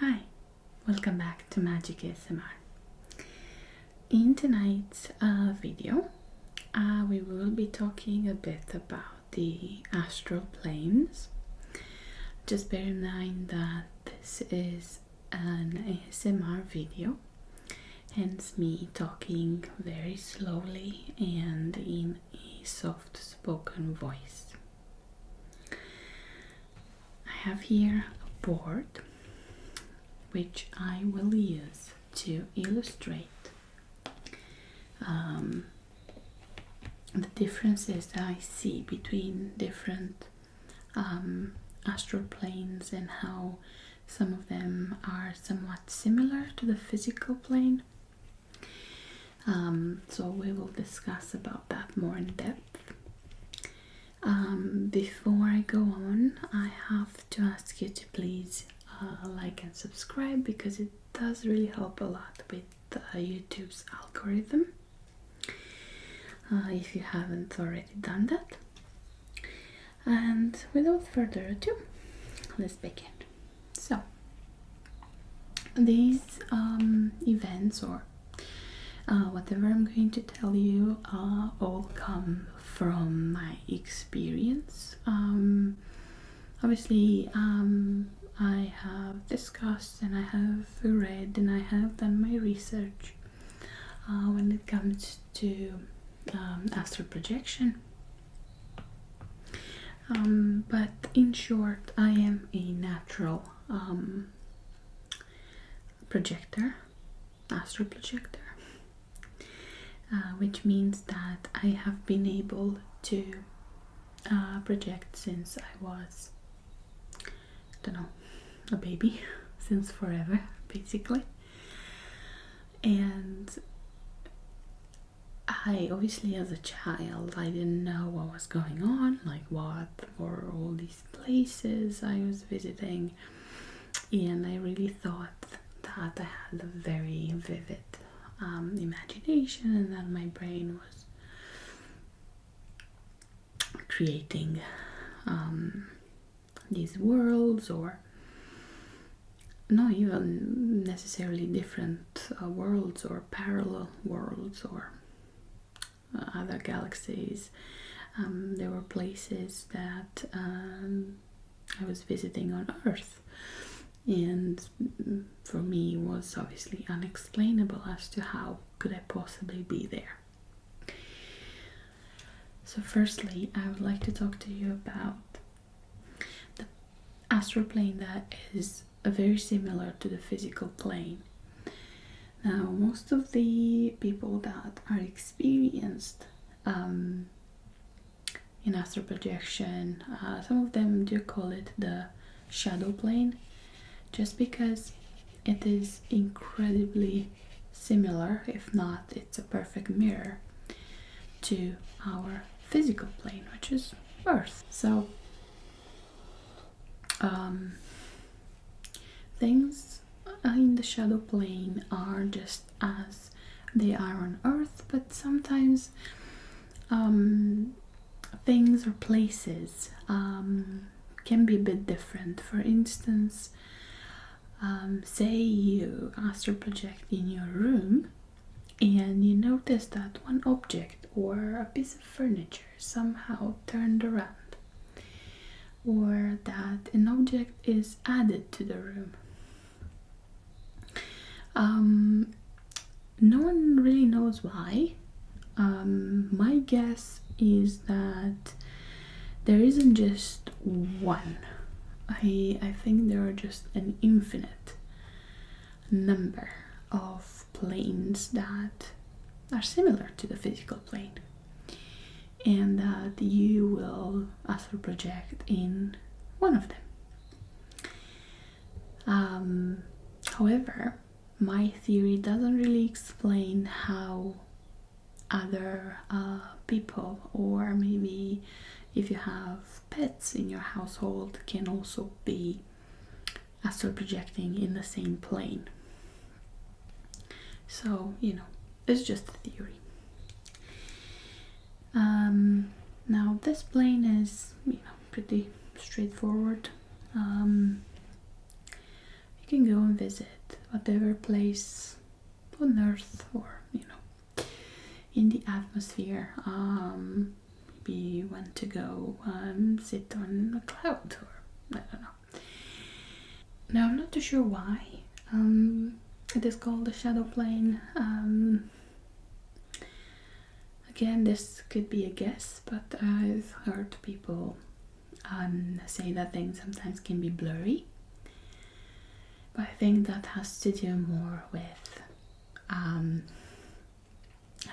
Hi, welcome back to Magic ASMR. In tonight's video, we will be talking a bit about the astral planes. Just bear in mind that this is an ASMR video, hence me talking very slowly and in a soft spoken voice. I have here a board which I will use to illustrate the differences that I see between different astral planes and how some of them are somewhat similar to the physical plane. So we will discuss about that more in depth. Before I go on, I have to ask you to please like and subscribe, because it does really help a lot with YouTube's algorithm, if you haven't already done that. And without further ado, let's begin. So these events, or whatever I'm going to tell you, all come from my experience. Obviously, I have discussed and I have read and I have done my research when it comes to astral projection. But in short, I am a natural projector, astral projector, which means that I have been able to project since I was, a baby, since forever, basically. And I obviously, as a child, I didn't know what was going on, like what were all these places I was visiting, and I really thought that I had a very vivid imagination, and that my brain was creating these worlds, or not even necessarily different worlds or parallel worlds or other galaxies. There were places that I was visiting on Earth, and for me was obviously unexplainable as to how could I possibly be there. So firstly, I would like to talk to you about the astral plane that is very similar to the physical plane. Now, most of the people that are experienced in astral projection, some of them do call it the Shadowplane, just because it is incredibly similar, if not it's a perfect mirror, to our physical plane, which is Earth. So things in the shadow plane are just as they are on Earth, but sometimes things or places can be a bit different. For instance, say you astral project in your room and you notice that one object or a piece of furniture somehow turned around, or that an object is added to the room. No one really knows why. My guess is that there isn't just one. I think there are just an infinite number of planes that are similar to the physical plane, and that you will astral project in one of them. However, my theory doesn't really explain how other people, or maybe if you have pets in your household, can also be astral projecting in the same plane. So, it's just a theory. Now, this plane is, pretty straightforward. you can go and visit whatever place on Earth, or in the atmosphere. Maybe you want to go sit on a cloud, or I don't know. Now, I'm not too sure why it is called the Shadowplane. Again, this could be a guess, but I've heard people say that things sometimes can be blurry. But I think that has to do more with how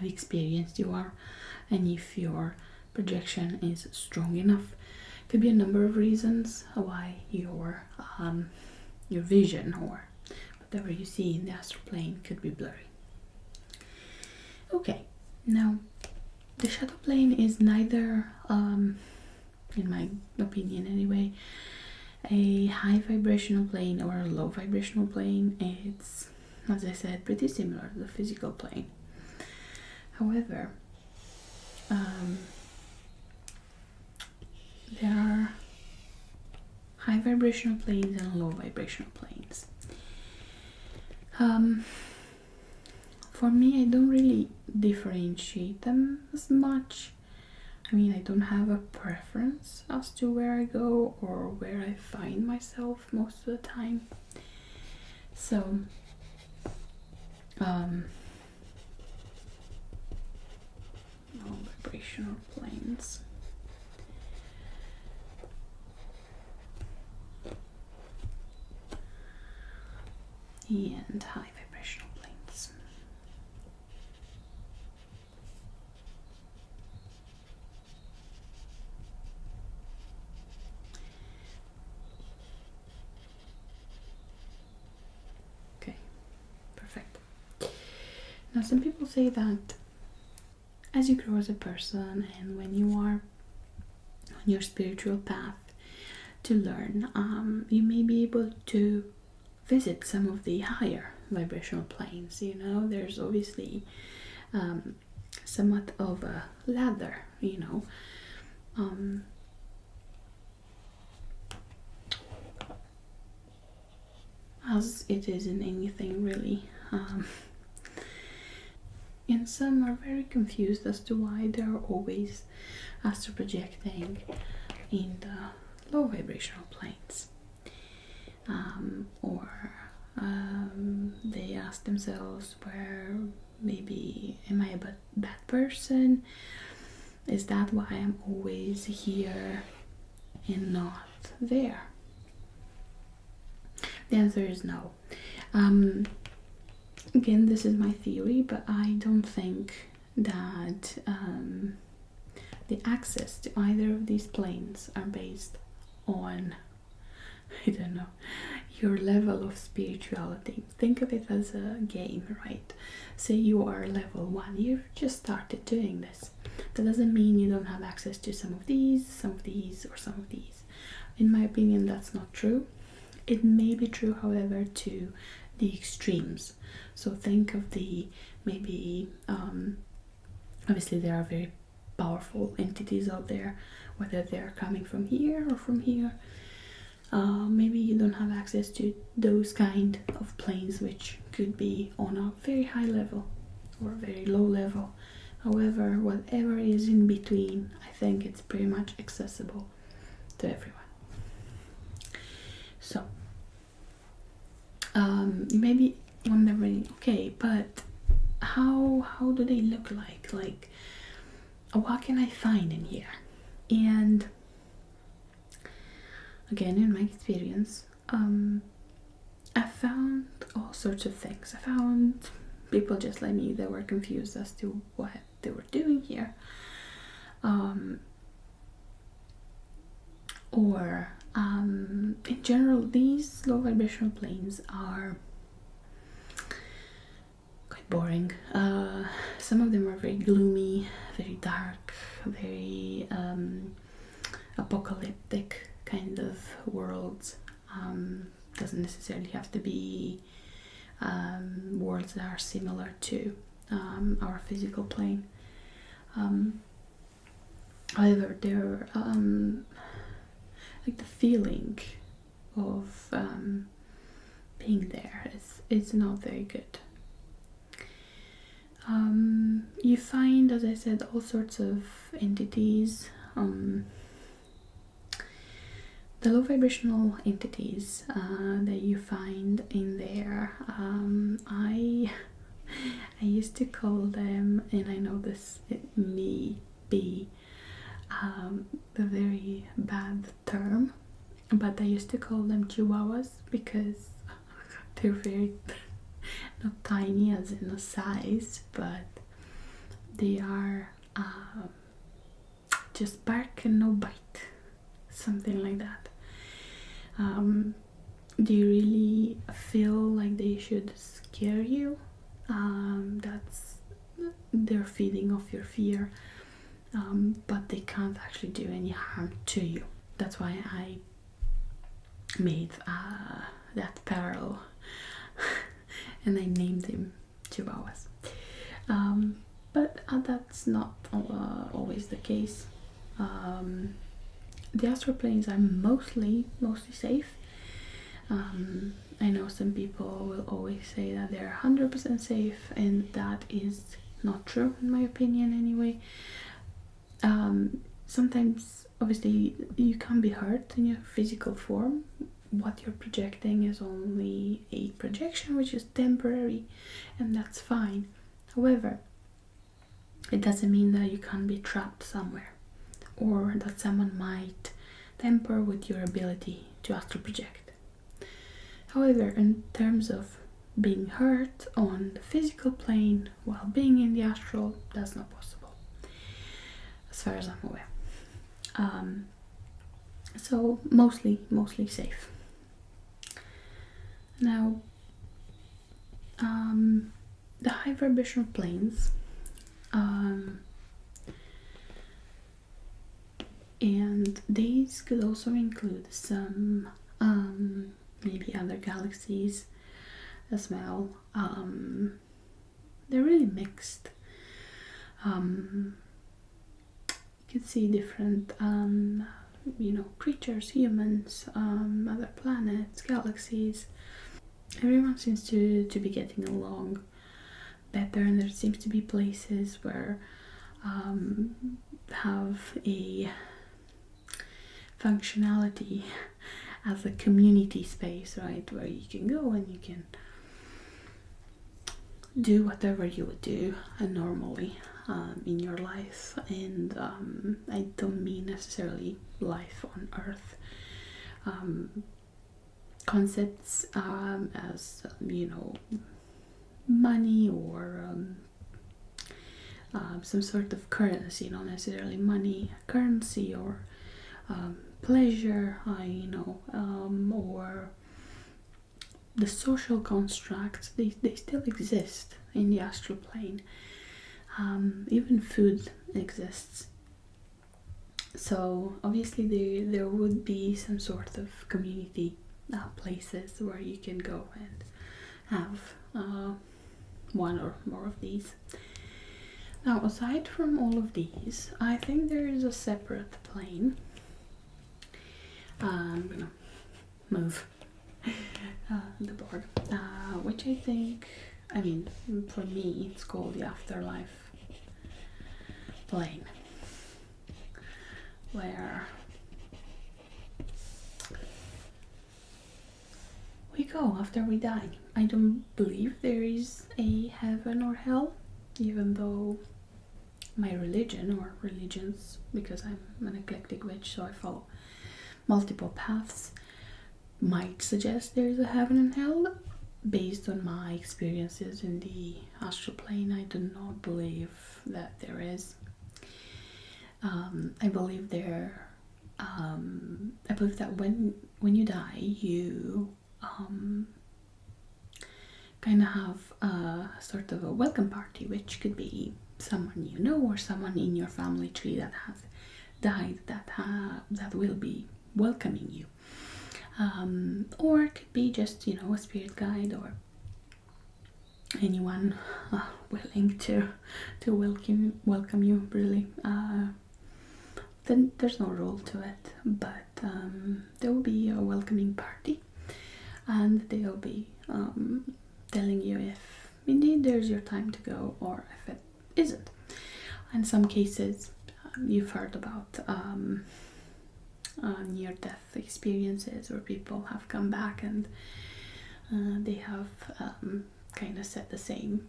experienced you are, and if your projection is strong enough. Could be a number of reasons why your vision, or whatever you see in the astral plane, could be blurry. Okay, now the shadow plane is neither, in my opinion anyway, a high vibrational plane or a low vibrational plane. It's, as I said, pretty similar to the physical plane. However, there are high vibrational planes and low vibrational planes. For me, I don't really differentiate them as much. I mean, I don't have a preference as to where I go or where I find myself most of the time. So, low vibrational planes. And high vibrational planes. Okay, perfect. Now, some people say that as you grow as a person and when you are on your spiritual path to learn, you may be able to visit some of the higher vibrational planes. There's obviously somewhat of a ladder, as it is in anything really. And some are very confused as to why they're always astral projecting in the low vibrational planes. Or they ask themselves, where maybe am I a bad person? Is that why I'm always here and not there? The answer is no. Again, this is my theory, but I don't think that the access to either of these planes are based on, I don't know, your level of spirituality. Think of it as a game, right? Say you are level 1, you've just started doing this. That doesn't mean you don't have access to some of these, or some of these. In my opinion, that's not true. It may be true, however, to the extremes. So think of the, maybe, obviously there are very powerful entities out there, whether they're coming from here or from here. Maybe you don't have access to those kind of planes, which could be on a very high level or a very low level. However, whatever is in between, I think it's pretty much accessible to everyone. So, you may be wondering, okay, but how do they look like? Like, what can I find in here? And again, in my experience, I found all sorts of things. I found people just like me that were confused as to what they were doing here. In general, these low vibrational planes are quite boring. Some of them are very gloomy, very dark, very apocalyptic kind of worlds. Doesn't necessarily have to be worlds that are similar to our physical plane. However, they're like the feeling of being there is not very good. You find, as I said, all sorts of entities. The low vibrational entities that you find in there, I used to call them, and I know this may be a very bad term, but I used to call them chihuahuas because they're very not tiny as in a size, but they are just bark and no bite, something like that. Do you really feel like they should scare you? That's they're feeding off your fear, but they can't actually do any harm to you. That's why I made that parallel and I named them chihuahuas. But that's not always the case. The astral planes are mostly safe. I know some people will always say that they're 100% safe, and that is not true in my opinion anyway. Sometimes obviously you can be hurt in your physical form. What you're projecting is only a projection, which is temporary, and that's fine. However, it doesn't mean that you can't be trapped somewhere, or that someone might tamper with your ability to astral project. However, in terms of being hurt on the physical plane while being in the astral, that's not possible, as far as I'm aware. So mostly safe. Now, the high vibrational planes, and these could also include some maybe other galaxies as well. They're really mixed. You could see different creatures, humans, other planets, galaxies. Everyone seems to be getting along better, and there seems to be places where have a functionality as a community space, right, where you can go and you can do whatever you would do normally in your life. And I don't mean necessarily life on Earth. Concepts as money or some sort of currency, not necessarily money, currency, or pleasure, or the social constructs, they still exist in the astral plane. Even food exists. So obviously there would be some sort of community places where you can go and have one or more of these. Now, aside from all of these, I think there is a separate plane. I'm gonna move the board, which I think, for me, it's called the Afterlife Plane, where we go after we die. I don't believe there is a heaven or hell, even though my religion or religions, because I'm an eclectic witch, so I follow multiple paths, might suggest there is a heaven and hell. Based on my experiences in the astral plane, I do not believe that there is. I believe that when you die, you kind of have a sort of a welcome party, which could be someone you know or someone in your family tree that has died that will be welcoming you, or it could be just a spirit guide or anyone willing to welcome you, really. Then there's no rule to it, but there will be a welcoming party, and they'll be telling you if indeed there's your time to go or if it isn't. In some cases, you've heard about near-death experiences where people have come back and they have kind of said the same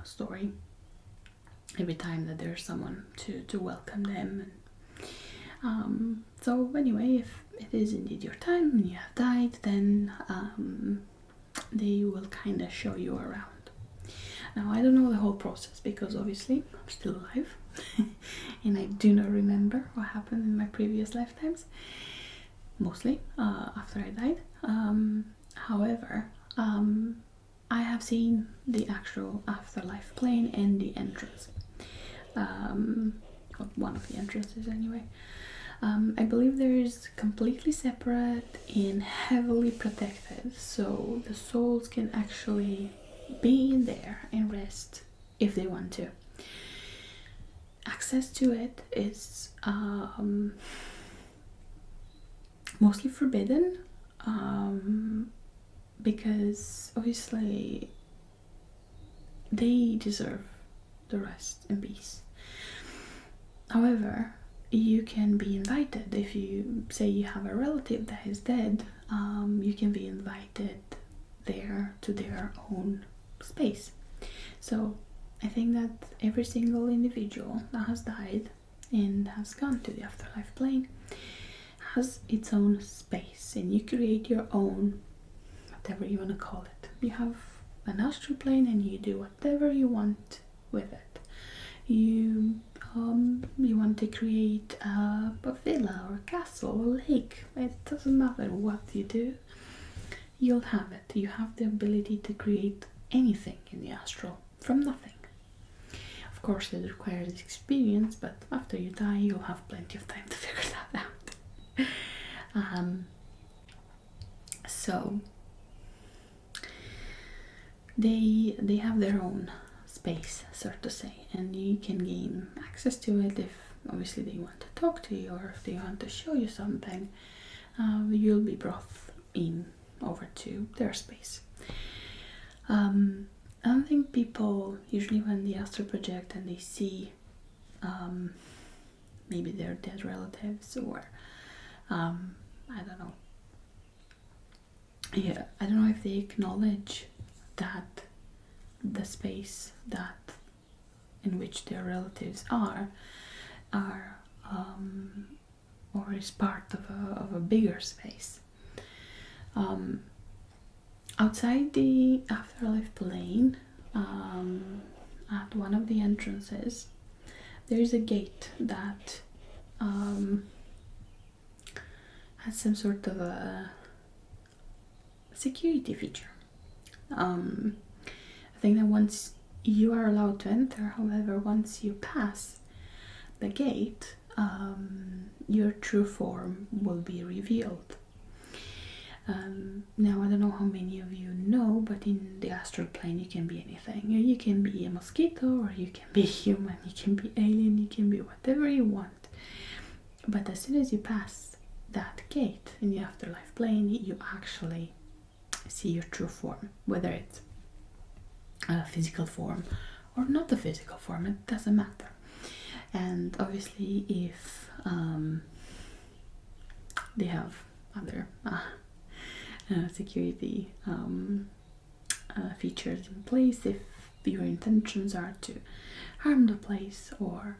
story every time that there's someone to welcome them. And, so anyway, if it is indeed your time and you have died, then they will kind of show you around. Now, I don't know the whole process because obviously I'm still alive and I do not remember what happened in my previous lifetimes, mostly after I died. However, I have seen the actual afterlife plane and the entrance, one of the entrances anyway. I believe there is completely separate and heavily protected, so the souls can actually be in there and rest if they want to. Access to it is mostly forbidden, because obviously they deserve the rest and peace. However, you can be invited. If you say you have a relative that is dead, you can be invited there to their own space. So I think that every single individual that has died and has gone to the afterlife plane has its own space, and you create your own, whatever you want to call it. You have an astral plane and you do whatever you want with it. You want to create a villa or a castle, a lake, it doesn't matter what you do, you'll have it. You have the ability to create anything in the astral from nothing. Of course, it requires experience, but after you die, you'll have plenty of time to figure that out. So they have their own space, so to say, and you can gain access to it if obviously they want to talk to you or if they want to show you something. You'll be brought in over to their space. I don't think people usually, when they astral project and they see maybe their dead relatives or I don't know. Yeah, I don't know if they acknowledge that the space that in which their relatives are or is part of a bigger space. Outside the afterlife plane, at one of the entrances, there is a gate that has some sort of a security feature. I think that once you are allowed to enter, however, once you pass the gate, your true form will be revealed. Now, I don't know how many of you know, but in the astral plane you can be anything. You can be a mosquito, or you can be human, you can be alien, you can be whatever you want. But as soon as you pass that gate in the afterlife plane, you actually see your true form, whether it's a physical form or not a physical form, it doesn't matter. And obviously if they have other security features in place, if your intentions are to harm the place, or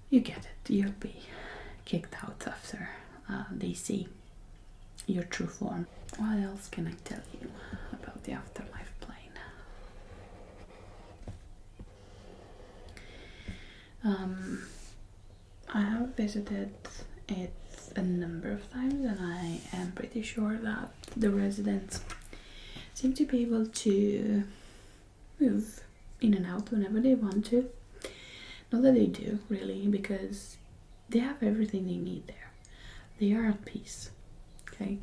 you get it, you'll be kicked out after they see your true form. What else can I tell you about the afterlife plane? I have visited it a number of times, and I am pretty sure that the residents seem to be able to move in and out whenever they want to. Not that they do, really, because they have everything they need there. They are at peace, okay?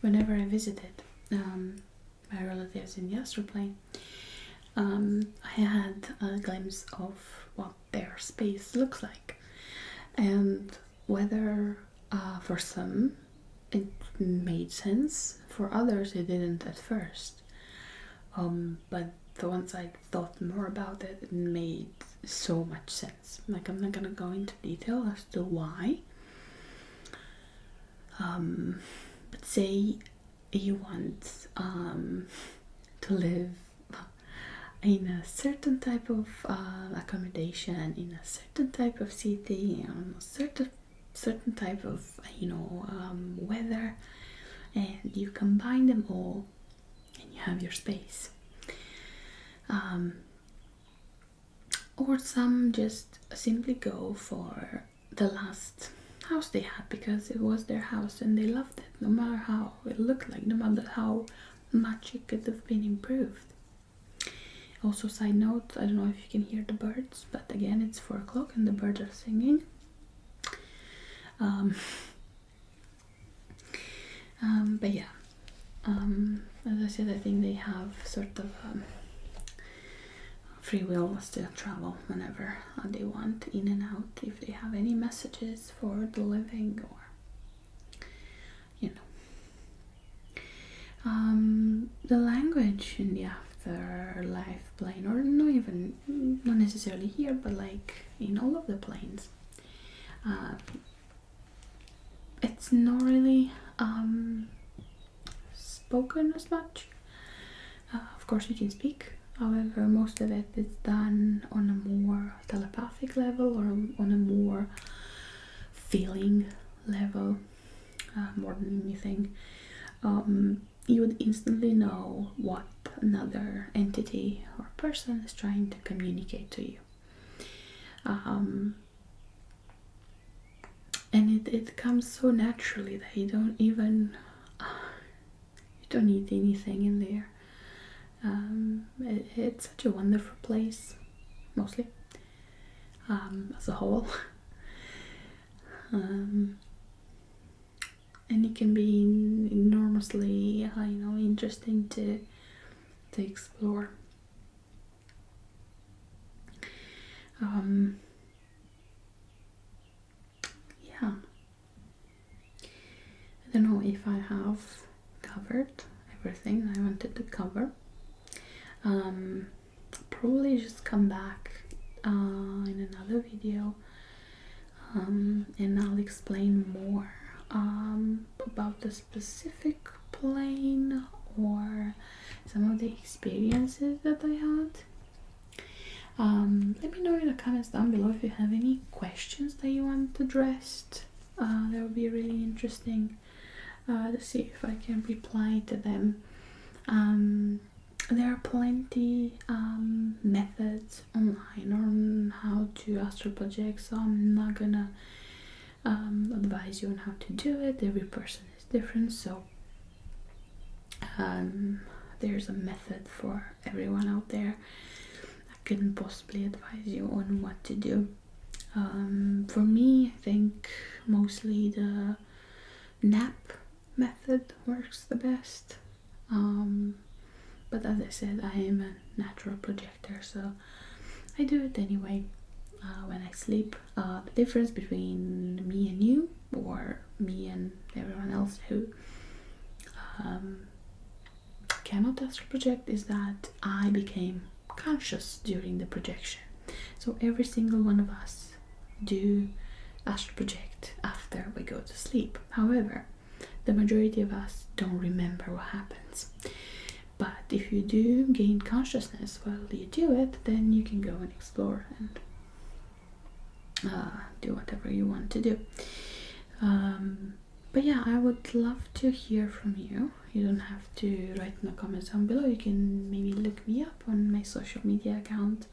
Whenever I visited my relatives in the astral plane, I had a glimpse of what their space looks like, and whether for some it made sense for others it didn't at first. But once I thought more about it, it made so much sense. Like, I'm not gonna go into detail as to why. But say you want to live in a certain type of accommodation, in a certain type of city, on a certain type of weather, and you combine them all and you have your space. Or some just simply go for the last house they had because it was their house and they loved it, no matter how it looked like, no matter how much it could have been improved. Also, side note, I don't know if you can hear the birds, but again, it's 4 o'clock and the birds are singing. But yeah, as I said, I think they have sort of free will to travel whenever they want, in and out, if they have any messages for the living, or the language in the Afterlife Plane, or not necessarily here, but like in all of the planes, it's not really spoken as much. Of course you can speak, however most of it is done on a more telepathic level, or on a more feeling level, more than anything. You would instantly know what another entity or person is trying to communicate to you. And it comes so naturally that you don't need anything in there. It's such a wonderful place, mostly, as a whole. And it can be enormously, interesting to explore. Yeah. I don't know if I have covered everything I wanted to cover. Probably just come back in another video, and I'll explain more about the specific plane or some of the experiences that I had. Let me know in the comments down below if you have any questions that you want addressed. That would be really interesting to see if I can reply to them. There are plenty methods online on how to astral project, so I'm not gonna advise you on how to do it. Every person is different, so there's a method for everyone out there. I couldn't possibly advise you on what to do. For me, I think mostly the nap method works the best. But as I said, I am a natural projector, so I do it anyway when I sleep. The difference between me and you, or me and everyone else who cannot astral project, is that I became conscious during the projection. So every single one of us do astral project after we go to sleep. However, the majority of us don't remember what happens. But if you do gain consciousness while you do it, then you can go and explore and do whatever you want to do. But yeah, I would love to hear from you. You don't have to write in the comments down below. You can maybe look me up on my social media account.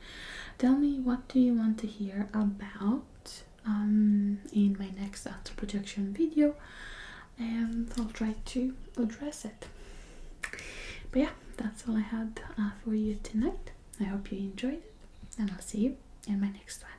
Tell me, what do you want to hear about in my next astral projection video, and I'll try to address it. But yeah, that's all I had for you tonight. I hope you enjoyed it, and I'll see you in my next one.